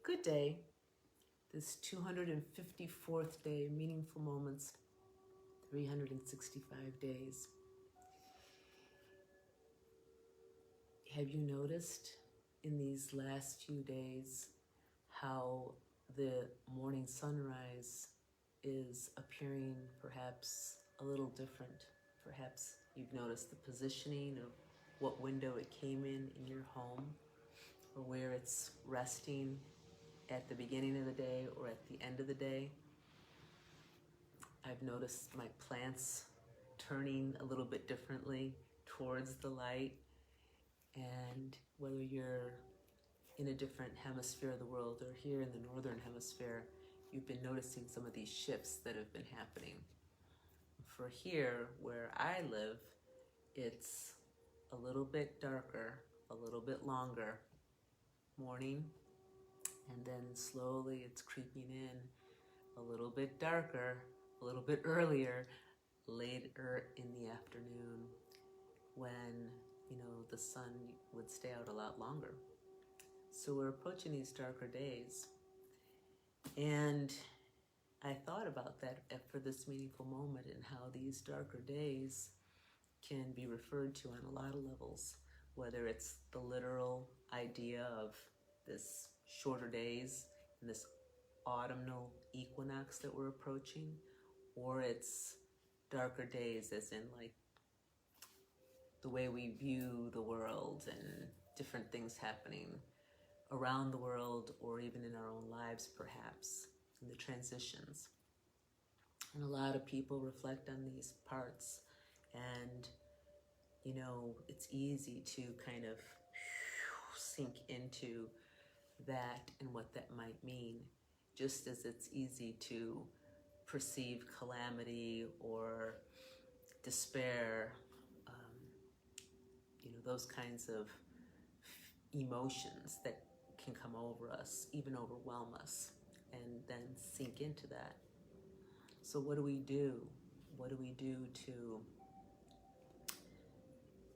Good day, this 254th day, Meaningful Moments, 365 days. Have you noticed in these last few days how the morning sunrise is appearing perhaps a little different? Perhaps you've noticed the positioning of what window it came in your home, or where it's resting at the beginning of the day or at the end of the day. I've noticed my plants turning a little bit differently towards the light, and whether you're in a different hemisphere of the world or here in the northern hemisphere, you've been noticing some of these shifts that have been happening. For here, where I live, it's a little bit darker, a little bit longer morning, and then slowly it's creeping in a little bit darker, a little bit earlier, later in the afternoon, when the sun would stay out a lot longer. So we're approaching these darker days, and I thought about that for this meaningful moment and how these darker days can be referred to on a lot of levels, whether it's the literal idea of this shorter days and this autumnal equinox that we're approaching, or it's darker days as in like the way we view the world and different things happening around the world or even in our own lives, perhaps, in the transitions. And a lot of people reflect on these parts, and it's easy to kind of sink into that and what that might mean, just as it's easy to perceive calamity or despair, those kinds of emotions that can come over us, even overwhelm us, and then sink into that. So what do we do? What do we do to...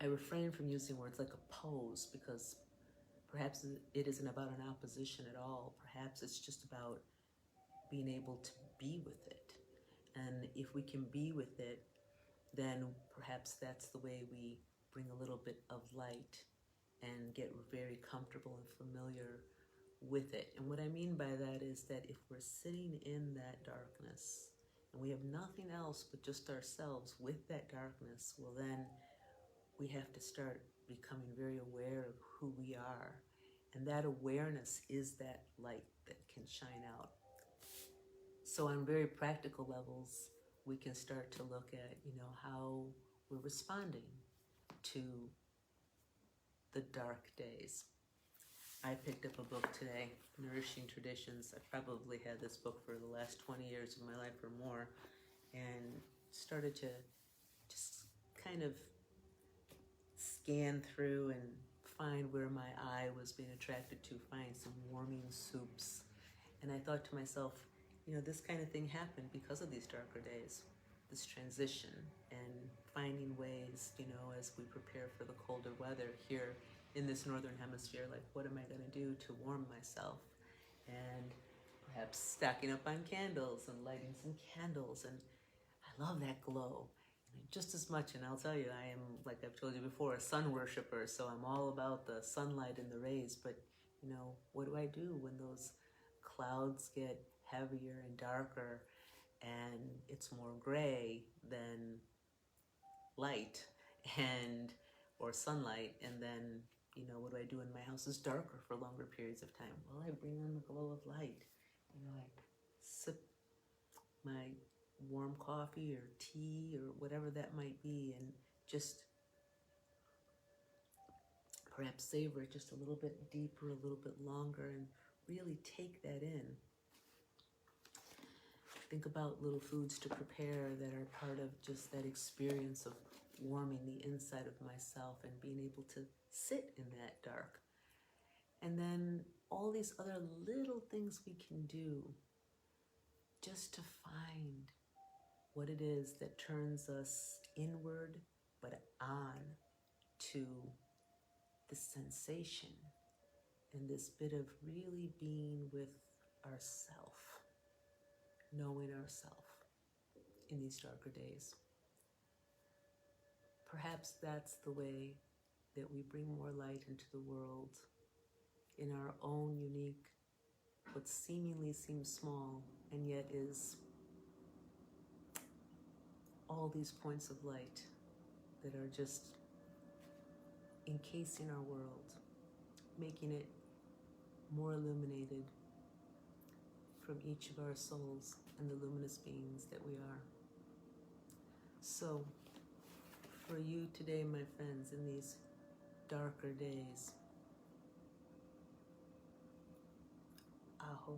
I refrain from using words like a pose, because perhaps it isn't about an opposition at all. Perhaps it's just about being able to be with it. And if we can be with it, then perhaps that's the way we bring a little bit of light and get very comfortable and familiar with it. And what I mean by that is that if we're sitting in that darkness and we have nothing else but just ourselves with that darkness, well then we have to start becoming very aware of who we are. And that awareness is that light that can shine out. So on very practical levels, we can start to look at, how we're responding to the dark days. I picked up a book today, Nourishing Traditions. I've probably had this book for the last 20 years of my life or more, and started to just kind of scan through and find where my eye was being attracted to, find some warming soups. And I thought to myself, this kind of thing happened because of these darker days, this transition, and finding ways, as we prepare for the colder weather here in this northern hemisphere, like what am I going to do to warm myself? And perhaps stacking up on candles and lighting some candles. And I love that glow just as much. And I'll tell you, I am, like I've told you before, a sun worshiper, so I'm all about the sunlight and the rays. But what do I do when those clouds get heavier and darker and it's more gray than light or sunlight? And then what do I do when my house is darker for longer periods of time? Well, I bring on the glow of light. I sip my warm coffee or tea or whatever that might be, and just perhaps savor it just a little bit deeper, a little bit longer, and really take that in. Think about little foods to prepare that are part of just that experience of warming the inside of myself and being able to sit in that dark. And then all these other little things we can do just to find what it is that turns us inward but on to the sensation and this bit of really being with ourself, knowing ourself in these darker days. Perhaps that's the way that we bring more light into the world in our own unique, what seemingly seems small and yet is all these points of light that are just encasing our world, making it more illuminated from each of our souls and the luminous beings that we are. So, for you today, my friends, in these darker days, aho.